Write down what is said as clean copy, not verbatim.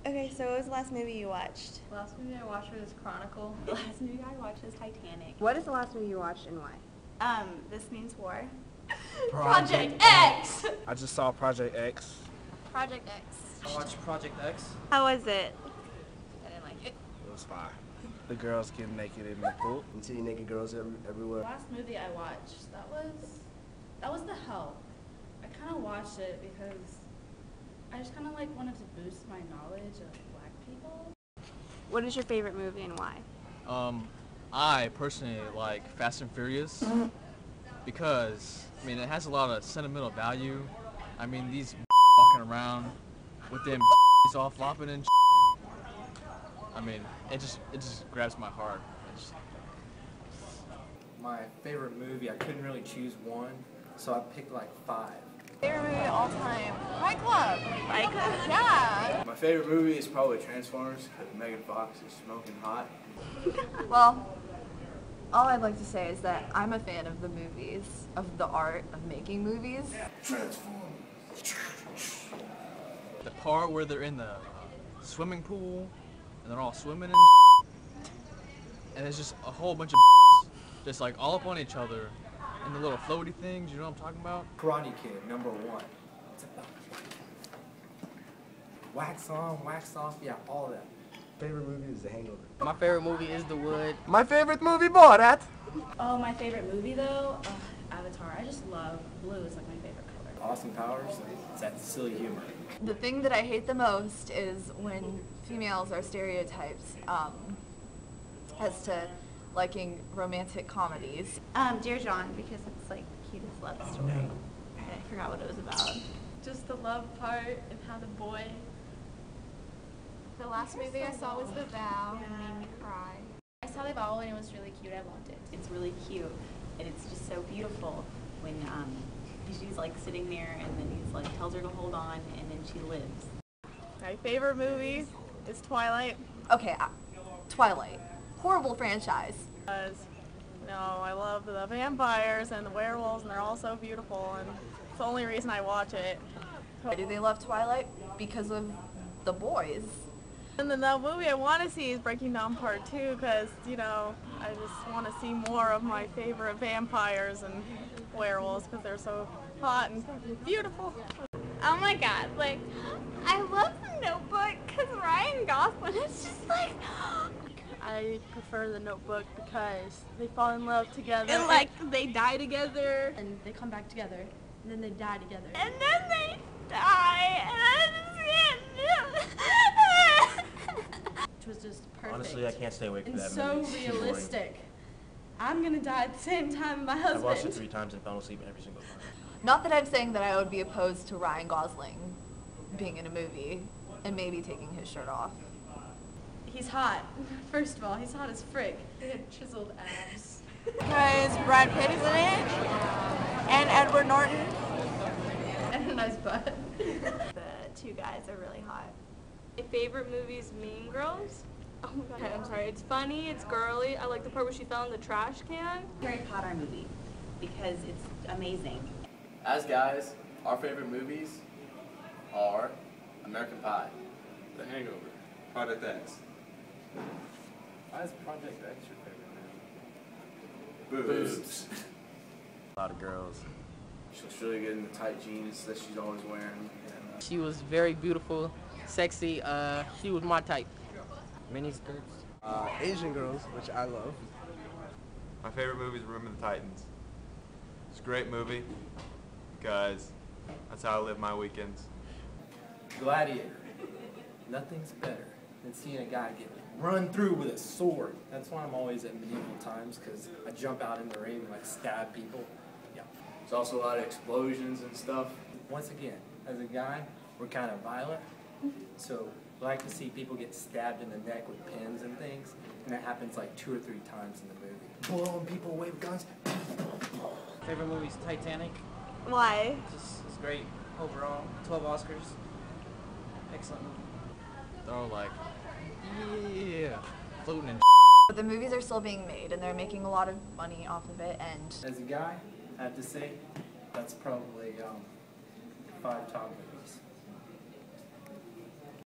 Okay, so what was the last movie you watched? The last movie I watched was Chronicle. The last movie I watched was Titanic. What is the last movie you watched and why? This Means War. Project X! I just saw Project X. Project X. I watched Project X. How was it? I didn't like it. It was fine. The girls getting naked in the pool. You see naked girls everywhere. The last movie I watched, that was The Help. I kind of watched it because I just kind of like wanted to boost my knowledge of black people. What is your favorite movie and why? I personally like Fast and Furious because, I mean, it has a lot of sentimental value. I mean, these walking around with them all flopping and I mean, it just grabs my heart. My favorite movie, I couldn't really choose one, so I picked like 5. Favorite movie of all time? Fight Club. Fight Club? Yeah. My favorite movie is probably Transformers. Megan Fox is smoking hot. Well, all I'd like to say is that I'm a fan of the movies, of the art of making movies. The part where they're in the swimming pool and they're all swimming and there's just a whole bunch of just like all up on each other and the little floaty things, you know what I'm talking about? Karate Kid, #1. It's about wax on, wax off, yeah, all of that. Favorite movie is The Hangover. My favorite movie is The Wood. My favorite movie, Borat. Oh, my favorite movie though? Avatar. I just love blue. It's like my favorite color. Austin Powers, it's that silly humor. The thing that I hate the most is when females are stereotyped as to liking romantic comedies. Dear John, because it's like the cutest love story. I forgot what it was about. Just the love part and how the boy. The last movie I saw was The Vow and made me cry. I saw The Vow and it was really cute. I loved it. It's really cute, and it's just so beautiful when she's like sitting there, and then he's like tells her to hold on, and then she lives. My favorite movie is Twilight. Okay, Twilight. Horrible franchise. I love the vampires and the werewolves, and they're all so beautiful, and it's the only reason I watch it. Why do they love Twilight? Because of the boys. And then the movie I want to see is Breaking Dawn Part 2, because, I just want to see more of my favorite vampires and werewolves, because they're so hot and beautiful. Oh my god, like, I love The Notebook because Ryan Gosling is just like... I prefer The Notebook because they fall in love together. And like, they die together. And they come back together, and then they die together. And then they die, and I just can't Which was just perfect. Honestly, I can't stay awake for and that so movie. It's too realistic. I'm gonna die at the same time as my husband. I've watched it 3 times and fell asleep every single time. Not that I'm saying that I would be opposed to Ryan Gosling being in a movie and maybe taking his shirt off. He's hot. First of all, he's hot as frick. They had chiseled abs. Because Brad Pitt is in it, and Edward Norton. And a nice butt. The 2 guys are really hot. My favorite movie is Mean Girls. Oh my god, I'm sorry. It's funny, it's girly. I like the part where she fell in the trash can. Harry Potter movie because it's amazing. As guys, our favorite movies are American Pie, The Hangover, Project X. Why is Project X your favorite movie? Boobs. A lot of girls. She looks really good in the tight jeans that she's always wearing. She was very beautiful, sexy. She was my type. Mini skirts. Asian girls, which I love. My favorite movie is Remember the Titans. It's a great movie because that's how I live my weekends. Gladiator. Nothing's better than seeing a guy get run through with a sword. That's why I'm always at medieval times, because I jump out in the ring and like stab people. Yeah. There's also a lot of explosions and stuff. Once again, as a guy, we're kind of violent, so we like to see people get stabbed in the neck with pins and things, and that happens like 2 or 3 times in the movie. Blowing people away with guns. Favorite movie is Titanic. Why? It's great overall. 12 Oscars. Excellent movie. They're all like, yeah, floating and But the movies are still being made, and they're making a lot of money off of it, and... As a guy, I have to say, that's probably 5 top